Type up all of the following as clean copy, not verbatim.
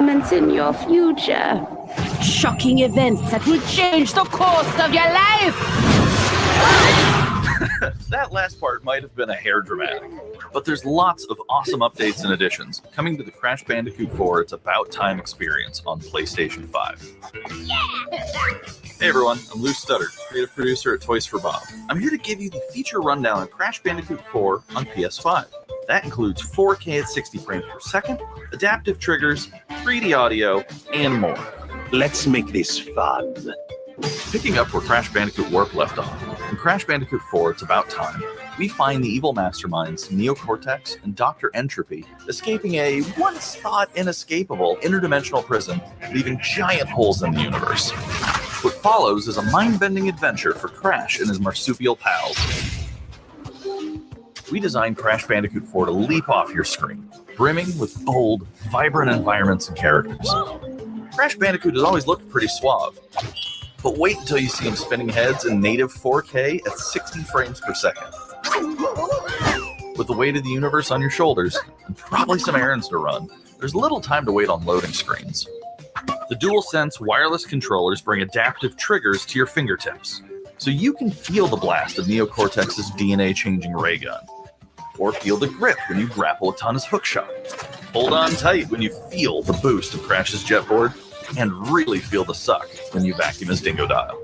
in your future. Shocking events that will change the course of your life! That last part might have been a hair dramatic, but there's lots of awesome updates and additions coming to the Crash Bandicoot 4 It's About Time experience on PlayStation 5. Hey everyone, I'm Lou Studdard, creative producer at Toys for Bob. I'm here to give you the feature rundown on Crash Bandicoot 4 on PS5. That includes 4K at 60 frames per second, adaptive triggers, 3D audio, and more. Let's make this fun. Picking up where Crash Bandicoot Warp left off, in Crash Bandicoot 4 It's About Time, we find the evil masterminds Neo Cortex and Dr. Entropy escaping a once thought inescapable interdimensional prison, leaving giant holes in the universe. What follows is a mind-bending adventure for Crash and his marsupial pals. We designed Crash Bandicoot 4 to leap off your screen, brimming with bold, vibrant environments and characters. Crash Bandicoot has always looked pretty suave, but wait until you see him spinning heads in native 4K at 60 frames per second. With the weight of the universe on your shoulders, and probably some errands to run, there's little time to wait on loading screens. The DualSense wireless controllers bring adaptive triggers to your fingertips, so you can feel the blast of Neo Cortex's DNA-changing ray gun, or feel the grip when you grapple a Tunna's hookshot. Hold on tight when you feel the boost of Crash's jetboard, and really feel the suck when you vacuum his Dingodile.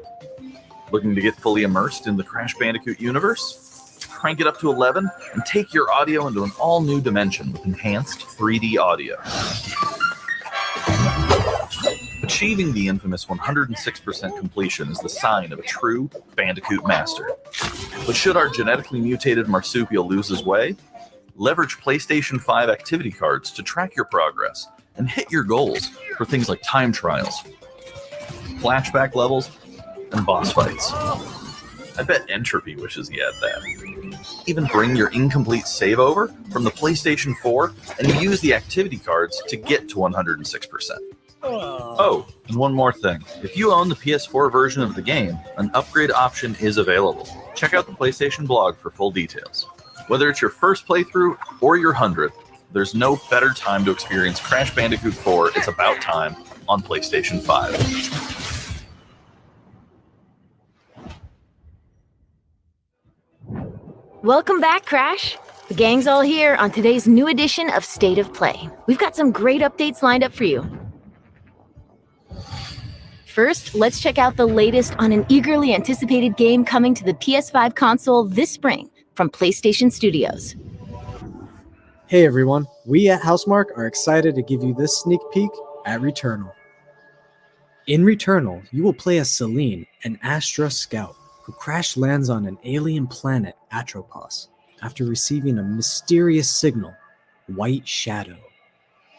Looking to get fully immersed in the Crash Bandicoot universe? Crank it up to 11 and take your audio into an all-new dimension with enhanced 3D audio. Achieving the infamous 106% completion is the sign of a true Bandicoot master. But should our genetically mutated marsupial lose his way? Leverage PlayStation 5 activity cards to track your progress and hit your goals for things like time trials, flashback levels, and boss fights. I bet Entropy wishes he had that. Even bring your incomplete save over from the PlayStation 4 and use the activity cards to get to 106%. Oh, and one more thing. If you own the PS4 version of the game, an upgrade option is available. Check out the PlayStation blog for full details. Whether it's your first playthrough or your 100th, there's no better time to experience Crash Bandicoot 4 It's About Time on PlayStation 5. Welcome back, Crash. The gang's all here on today's new edition of State of Play. We've got some great updates lined up for you. First, let's check out the latest on an eagerly anticipated game coming to the PS5 console this spring from PlayStation Studios. Hey everyone, we at Housemark are excited to give you this sneak peek at Returnal. In Returnal, you will play as Celine, an Astra scout, who crash lands on an alien planet, Atropos, after receiving a mysterious signal, White Shadow.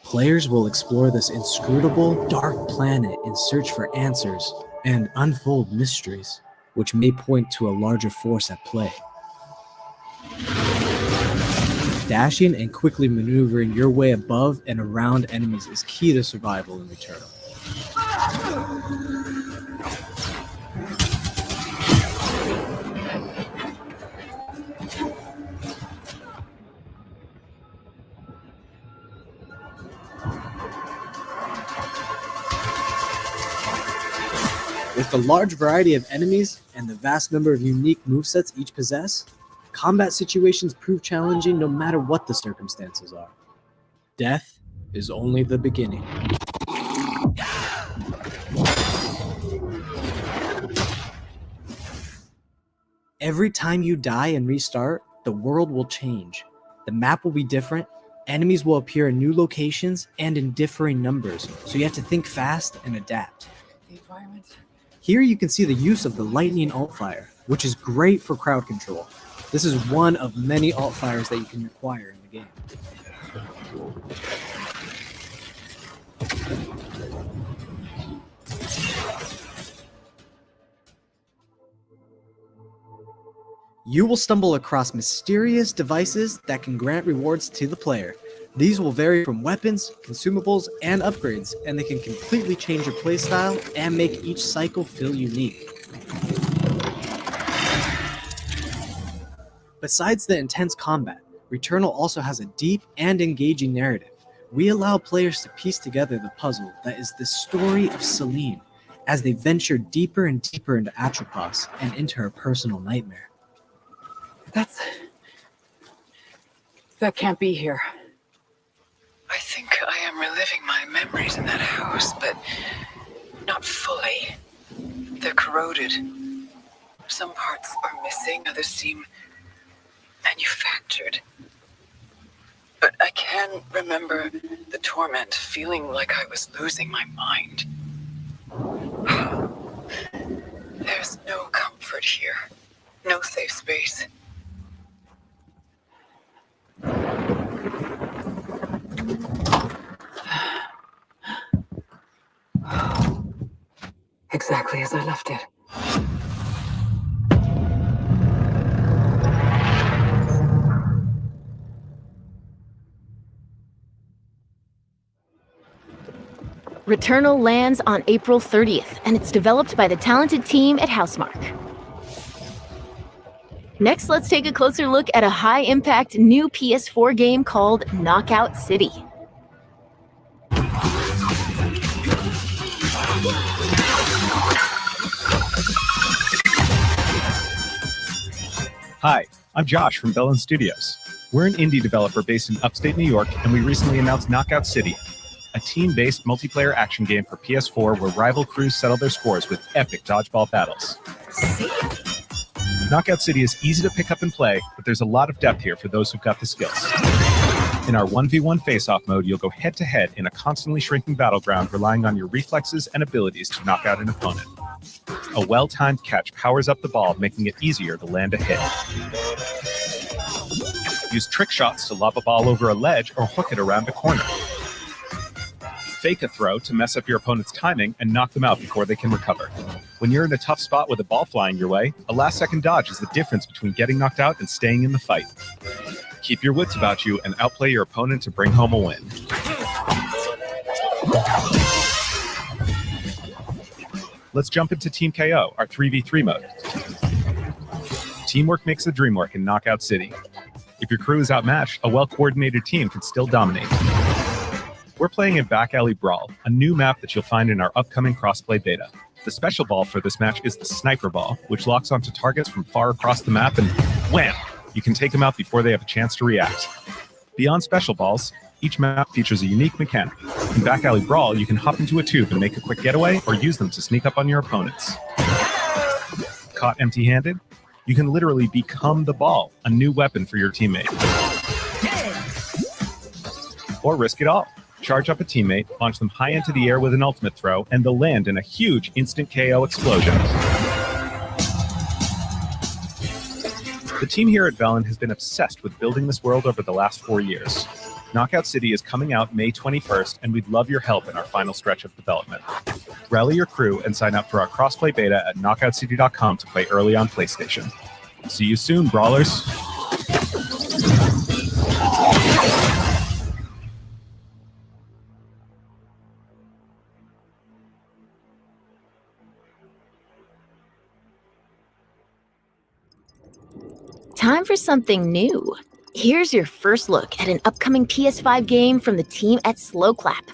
Players will explore this inscrutable, dark planet in search for answers and unfold mysteries, which may point to a larger force at play. Dashing and quickly maneuvering your way above and around enemies is key to survival in Returnal. With the large variety of enemies and the vast number of unique movesets each possess, combat situations prove challenging no matter what the circumstances are. Death is only the beginning. Every time you die and restart, the world will change. The map will be different, enemies will appear in new locations and in differing numbers, so you have to think fast and adapt. Here you can see the use of the Lightning Alt-Fire, which is great for crowd control. This is one of many alt-fires that you can acquire in the game. You will stumble across mysterious devices that can grant rewards to the player. These will vary from weapons, consumables, and upgrades, and they can completely change your playstyle and make each cycle feel unique. Besides the intense combat, Returnal also has a deep and engaging narrative. we allow players to piece together the puzzle that is the story of Celine as they venture deeper and deeper into Atropos and into her personal nightmare. That can't be here. I think I am reliving my memories in that house, but not fully. They're corroded. Some parts are missing, others seem manufactured. But I can remember the torment, feeling like I was losing my mind. There's no comfort here, no safe space. Exactly as I left it. Returnal lands on April 30th, and it's developed by the talented team at Housemarque. Next, let's take a closer look at a high-impact new PS4 game called Knockout City. Hi, I'm Josh from Bellin Studios. We're an indie developer based in upstate New York, and we recently announced Knockout City, a team-based multiplayer action game for PS4 where rival crews settle their scores with epic dodgeball battles. Knockout City is easy to pick up and play, but there's a lot of depth here for those who've got the skills. In our 1v1 face-off mode, you'll go head-to-head in a constantly shrinking battleground, relying on your reflexes and abilities to knock out an opponent. A well-timed catch powers up the ball, making it easier to land a hit. Use trick shots to lob a ball over a ledge or hook it around a corner. Fake a throw to mess up your opponent's timing and knock them out before they can recover. When you're in a tough spot with a ball flying your way, a last-second dodge is the difference between getting knocked out and staying in the fight. Keep your wits about you and outplay your opponent to bring home a win. Let's jump into Team KO, our 3v3 mode. Teamwork makes the dream work in Knockout City. If your crew is outmatched, a well-coordinated team can still dominate. We're playing in Back Alley Brawl, a new map that you'll find in our upcoming crossplay beta. The special ball for this match is the Sniper Ball, which locks onto targets from far across the map and wham! You can take them out before they have a chance to react. Beyond special balls, each map features a unique mechanic. In Back Alley Brawl, you can hop into a tube and make a quick getaway or use them to sneak up on your opponents. Caught empty-handed? You can literally become the ball, a new weapon for your teammate. Or risk it all. Charge up a teammate, launch them high into the air with an ultimate throw, and they'll land in a huge instant KO explosion. The team here at Bellin has been obsessed with building this world over the last 4 years. Knockout City is coming out May 21st, and we'd love your help in our final stretch of development. Rally your crew and sign up for our crossplay beta at knockoutcity.com to play early on PlayStation. See you soon, Brawlers! Time for something new. Here's your first look at an upcoming PS5 game from the team at Slowclap.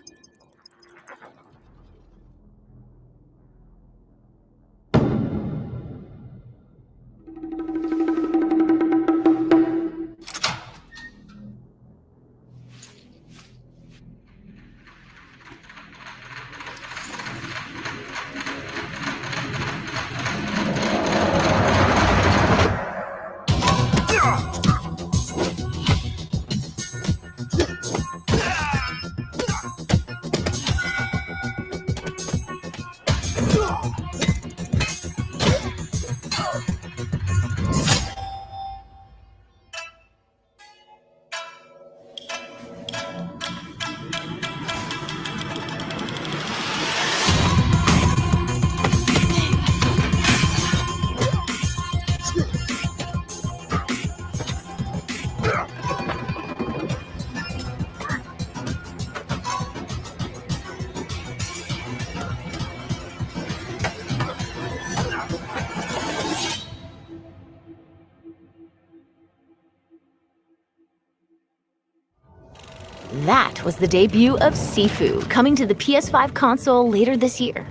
That was the debut of Sifu, coming to the PS5 console later this year.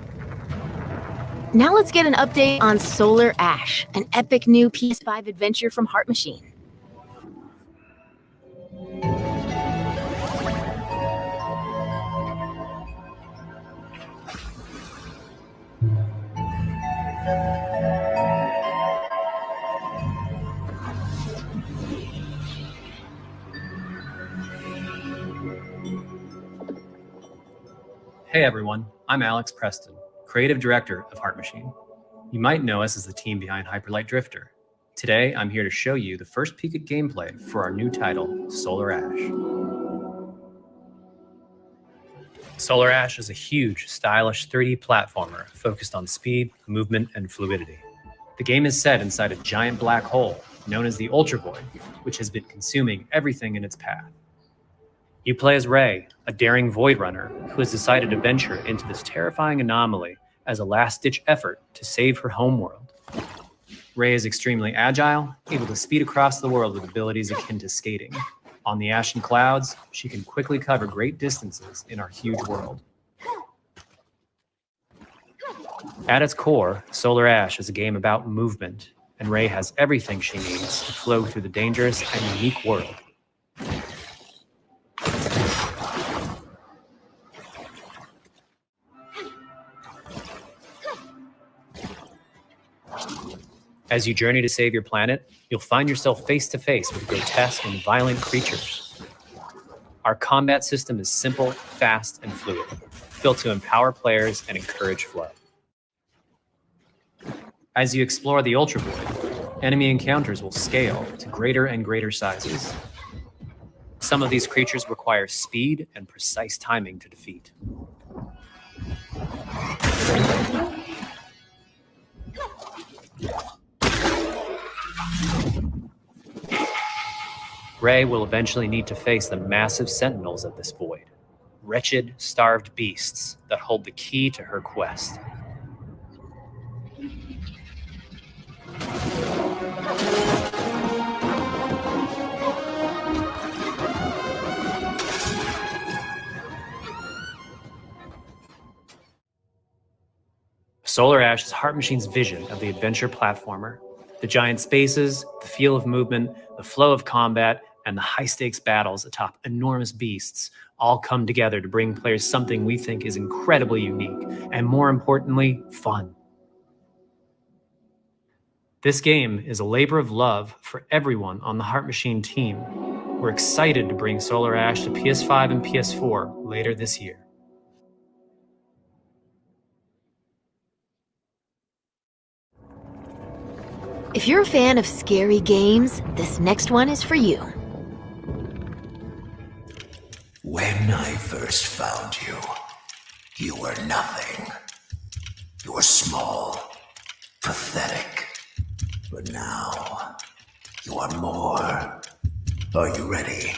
Now let's get an update on Solar Ash, an epic new PS5 adventure from Heart Machine. Hey everyone, I'm Alex Preston, Creative Director of Heart Machine. You might know us as the team behind Hyperlight Drifter. Today, I'm here to show you the first peek at gameplay for our new title, Solar Ash. Solar Ash is a huge, stylish 3D platformer focused on speed, movement, and fluidity. The game is set inside a giant black hole known as the Ultra Void, which has been consuming everything in its path. You play as Ray, a daring Void Runner who has decided to venture into this terrifying anomaly as a last-ditch effort to save her homeworld. Ray is extremely agile, able to speed across the world with abilities akin to skating. On the ash and clouds, she can quickly cover great distances in our huge world. At its core, Solar Ash is a game about movement, and Ray has everything she needs to flow through the dangerous and unique world. As you journey to save your planet, you'll find yourself face to face with grotesque and violent creatures. Our combat system is simple, fast, and fluid, built to empower players and encourage flow. As you explore the Ultra Void, enemy encounters will scale to greater and greater sizes. Some of these creatures require speed and precise timing to defeat. Ray will eventually need to face the massive sentinels of this void, wretched, starved beasts that hold the key to her quest. Solar Ash is Heart Machine's vision of the adventure platformer. The giant spaces, the feel of movement, the flow of combat, and the high-stakes battles atop enormous beasts all come together to bring players something we think is incredibly unique, and more importantly, fun. This game is a labor of love for everyone on the Heart Machine team. We're excited to bring Solar Ash to PS5 and PS4 later this year. If you're a fan of scary games, this next one is for you. When I first found you, you were nothing. You were small, pathetic. But now, you are more. Are you ready?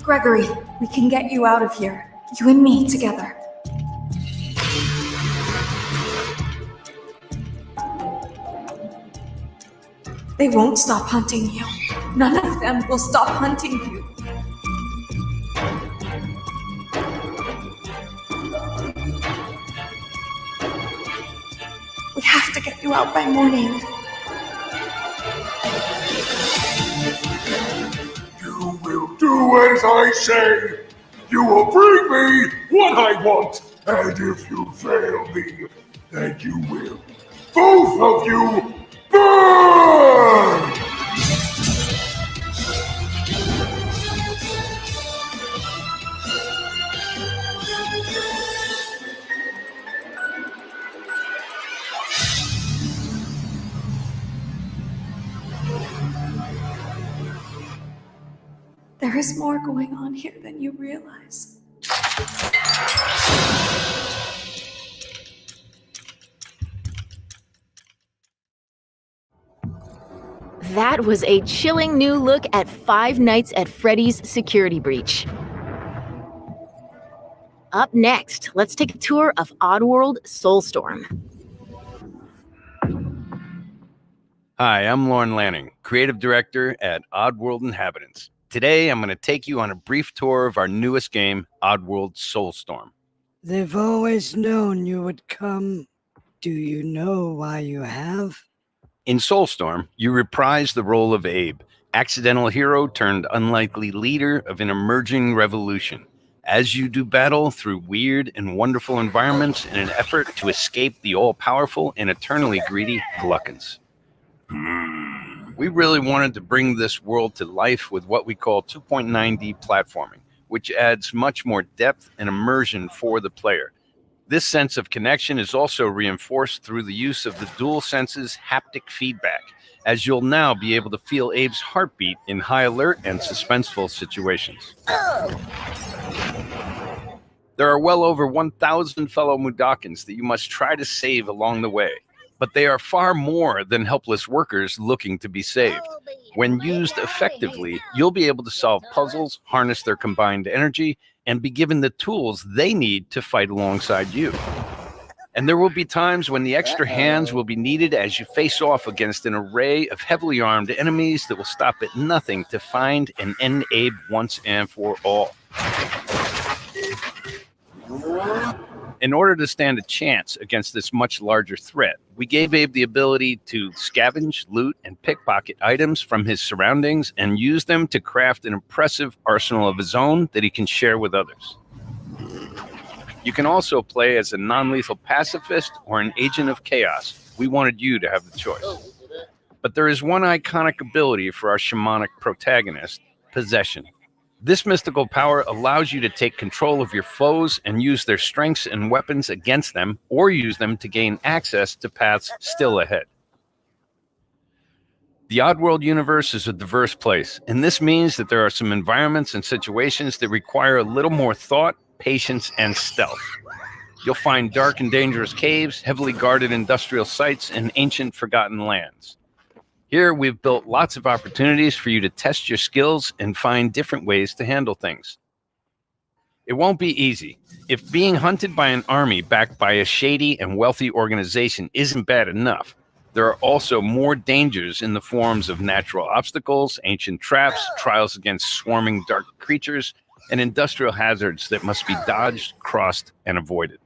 Gregory, we can get you out of here. You and me together. They won't stop hunting you. None of them will stop hunting you. We have to get you out by morning. Do as I say. You will bring me what I want, and if you fail me, then you will, both of you, burn! There is more going on here than you realize. That was a chilling new look at Five Nights at Freddy's Security Breach. Up next, let's take a tour of Oddworld Soulstorm. Hi, I'm Lauren Lanning, Creative Director at Oddworld Inhabitants. Today, I'm going to take you on a brief tour of our newest game, Oddworld Soulstorm. They've always known you would come. Do you know why you have? In Soulstorm, you reprise the role of Abe, accidental hero turned unlikely leader of an emerging revolution, as you do battle through weird and wonderful environments in an effort to escape the all-powerful and eternally greedy Gluckons. We really wanted to bring this world to life with what we call 2.9D platforming, which adds much more depth and immersion for the player. This sense of connection is also reinforced through the use of the DualSense's haptic feedback, as you'll now be able to feel Abe's heartbeat in high alert and suspenseful situations. There are well over 1,000 fellow Mudokons that you must try to save along the way, but they are far more than helpless workers looking to be saved. When used effectively, you'll be able to solve puzzles, harness their combined energy, and be given the tools they need to fight alongside you. And there will be times when the extra hands will be needed as you face off against an array of heavily armed enemies that will stop at nothing to find and end Abe once and for all. In order to stand a chance against this much larger threat, we gave Abe the ability to scavenge, loot, and pickpocket items from his surroundings and use them to craft an impressive arsenal of his own that he can share with others. You can also play as a non-lethal pacifist or an agent of chaos. We wanted you to have the choice. But there is one iconic ability for our shamanic protagonist, Possession. This mystical power allows you to take control of your foes and use their strengths and weapons against them, or use them to gain access to paths still ahead. The Oddworld universe is a diverse place, and this means that there are some environments and situations that require a little more thought, patience, and stealth. You'll find dark and dangerous caves, heavily guarded industrial sites, and ancient forgotten lands. Here, we've built lots of opportunities for you to test your skills and find different ways to handle things. It won't be easy. If being hunted by an army backed by a shady and wealthy organization isn't bad enough, there are also more dangers in the forms of natural obstacles, ancient traps, trials against swarming dark creatures, and industrial hazards that must be dodged, crossed, and avoided.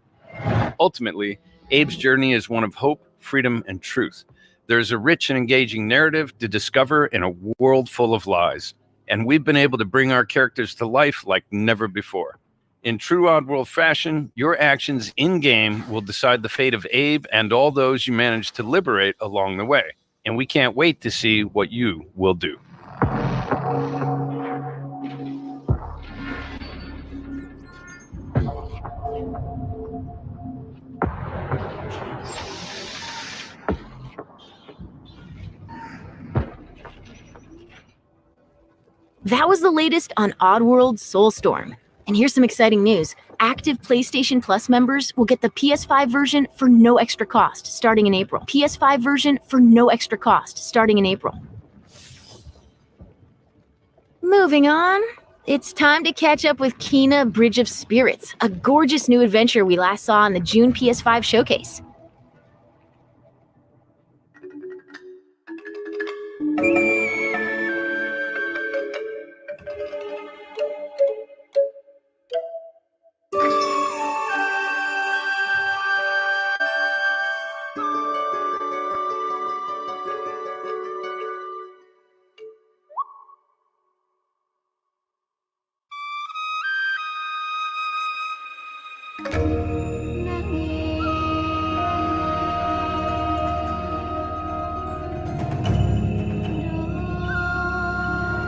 Ultimately, Abe's journey is one of hope, freedom, and truth. There's a rich and engaging narrative to discover in a world full of lies, and we've been able to bring our characters to life like never before. In true Oddworld fashion, your actions in-game will decide the fate of Abe and all those you manage to liberate along the way, and we can't wait to see what you will do. That was the latest on Oddworld Soulstorm. And here's some exciting news. Active PlayStation Plus members will get the PS5 version for no extra cost starting in April. PS5 version for no extra cost starting in April. Moving on, it's time to catch up with Kena Bridge of Spirits, a gorgeous new adventure we last saw in the June PS5 showcase.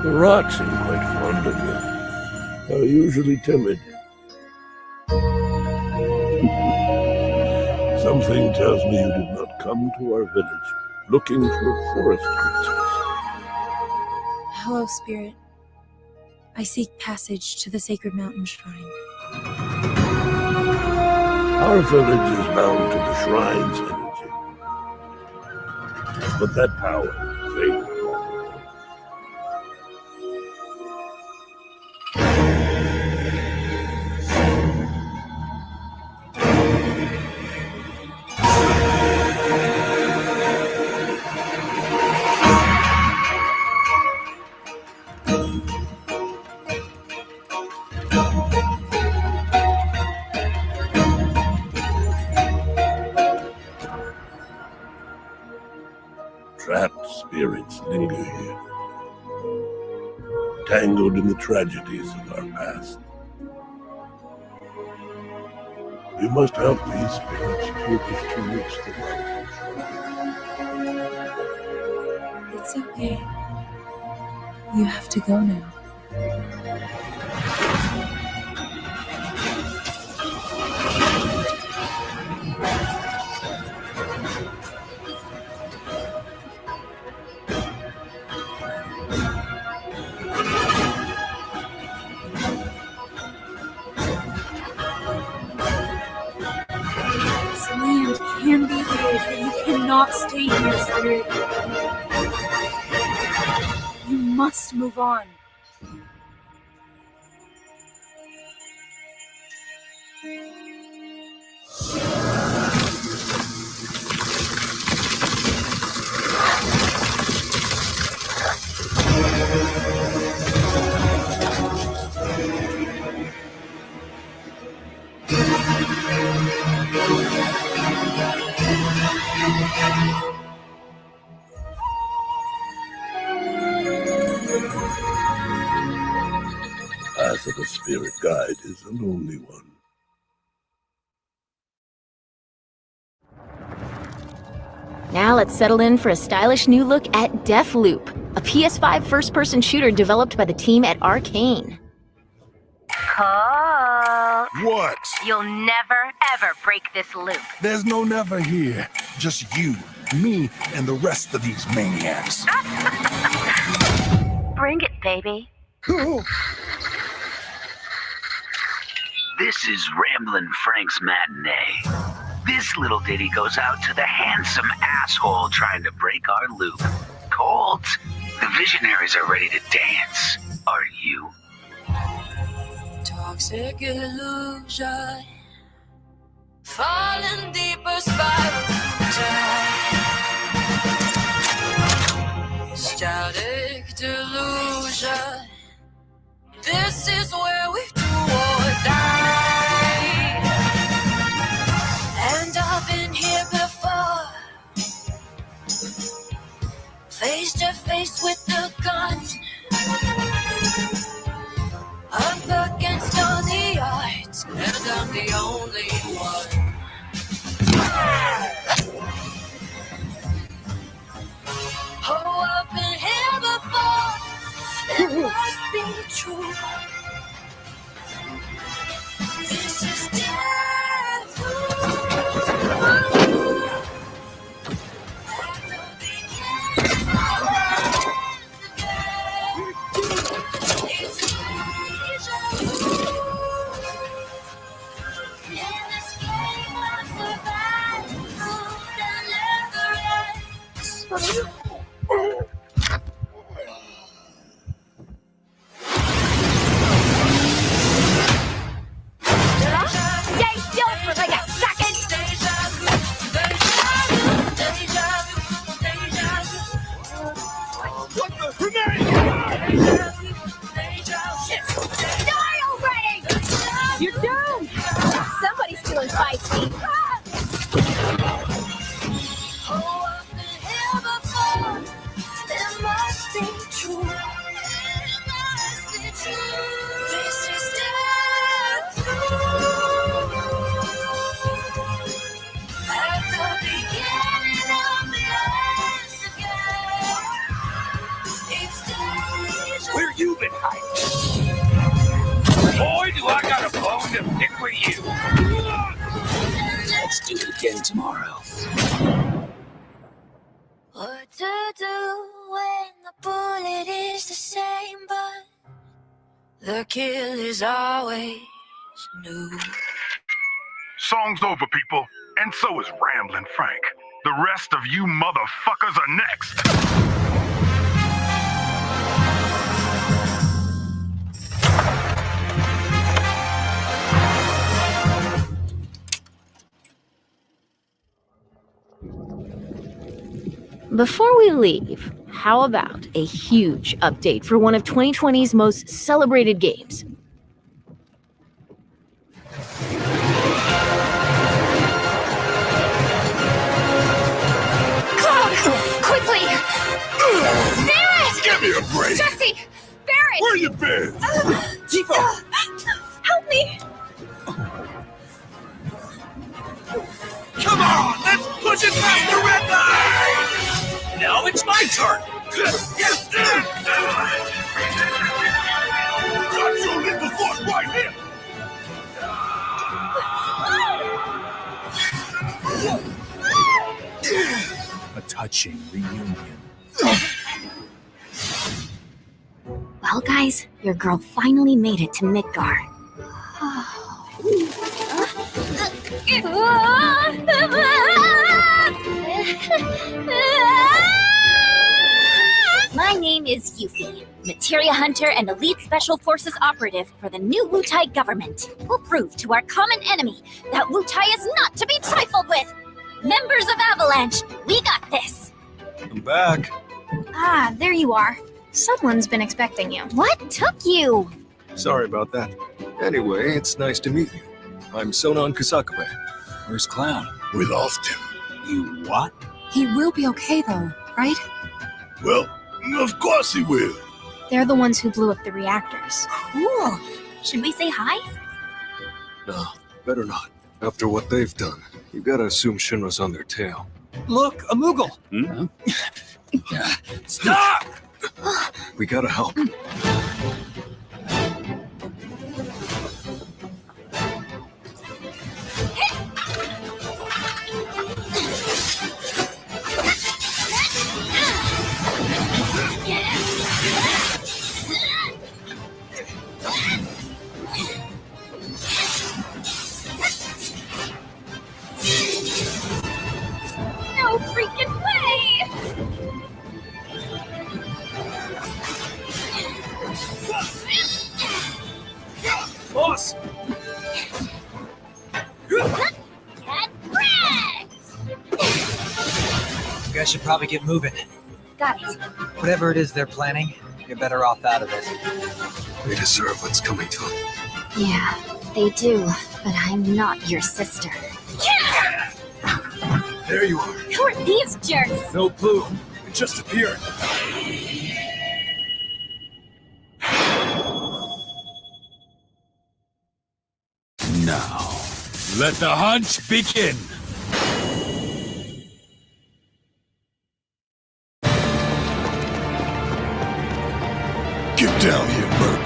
The rocks seem quite fond of you. Are usually timid. Something tells me you did not come to our village looking for forest creatures. Hello, Spirit. I seek passage to the sacred mountain shrine. Our village is bound to the shrine's energy. But that power faded. Trapped spirits linger here, tangled in the tragedies of our past. We must help these spirits if to reach the mountain. It's okay. You have to go now. This land can be healed, but you cannot stay here, Spirit. You must move on. Path of a spirit guide is a lonely one. Now let's settle in for a stylish new look at Deathloop, a PS5 first-person shooter developed by the team at Arcane. Cole. What? You'll never, ever break this loop. There's no never here. Just you, me, and the rest of these maniacs. Bring it, baby. This is Ramblin' Frank's Matinee. This little ditty goes out to the handsome asshole trying to break our loop. Colt, the visionaries are ready to dance. Are you? Toxic illusion, falling deeper spiral down. Static delusion. This is where we do or die. And I've been here before, face to face with the gun. Up against all the odds, and I'm the only one. Oh, I've been here before. It must be true. This is death. The kill is always new. Song's over, people. And so is Ramblin' Frank. The rest of you motherfuckers are next. Before we leave, how about a huge update for one of 2020's most celebrated games? Cloud! Quickly! Barret! Give me a break! Jesse! Barret! Where you been? Tifa! Help me! Come on, let's push it past the red line! Now it's my turn! Yes, Got your little force right here! A touching reunion. Well, guys, your girl finally made it to Midgar. My name is Yuffie, Materia Hunter and Elite Special Forces operative for the new Wutai government. We'll prove to our common enemy that Wutai is not to be trifled with. Members of Avalanche, we got this. I'm back. Ah, there you are. Someone's been expecting you. What took you? Sorry about that. Anyway, it's nice to meet you. I'm Sonon Kusakabe. Where's Clown? We lost him. You what? He will be okay, though, right? Well, of course he will. They're the ones who blew up the reactors. Cool. Should we say hi? No, better not. After what they've done, you gotta assume Shinra's on their tail. Look, a Moogle! Stop! We gotta help. No freaking way! Boss! Get wrecked! You guys should probably get moving. Got it. Whatever it is they're planning, you're better off out of it. They deserve what's coming to them. Yeah, they do, but I'm not your sister. There you are. Who are these jerks? No clue. It just appeared. Now, let the hunt begin. Get down here, Merc.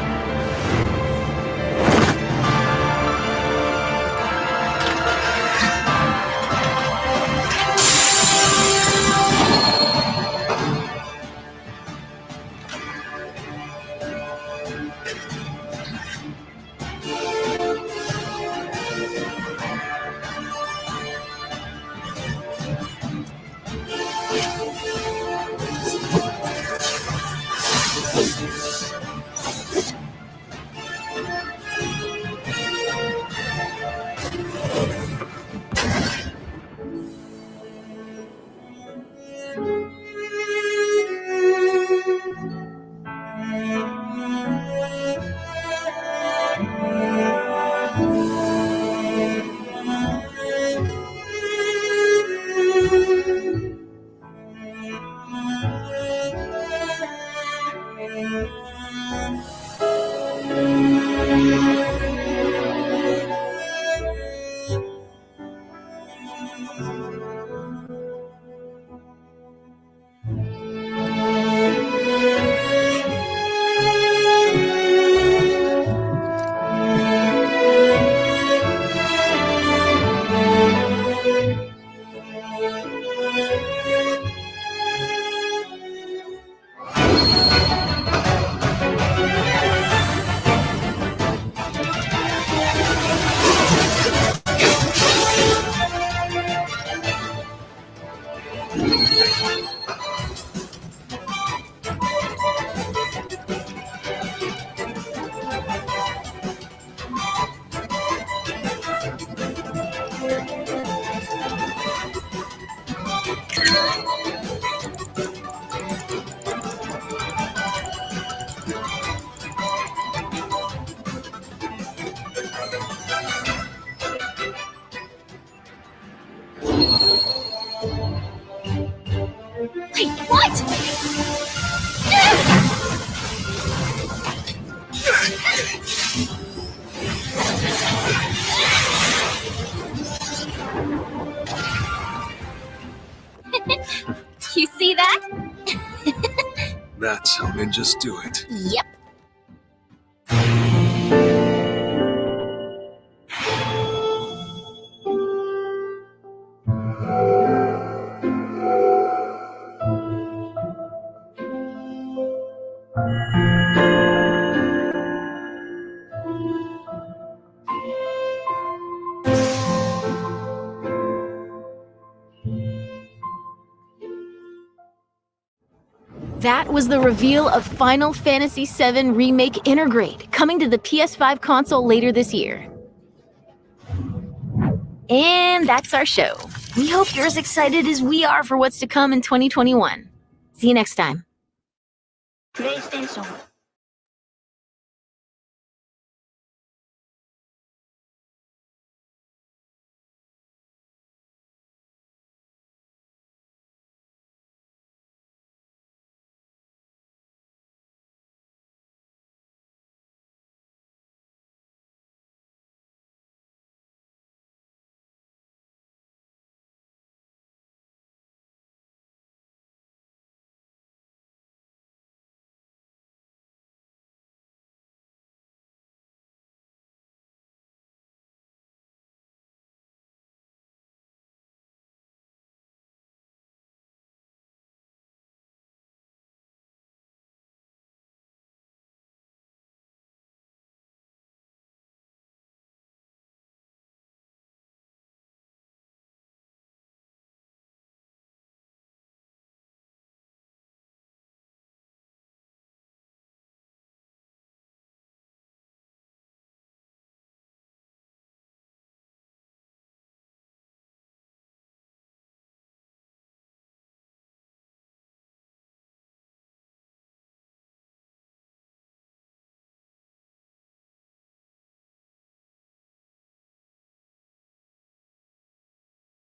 You see that? That's how ninjas do it. Yep. That was the reveal of Final Fantasy VII Remake Intergrade, coming to the PS5 console later this year. And that's our show. We hope you're as excited as we are for what's to come in 2021. See you next time. PlayStation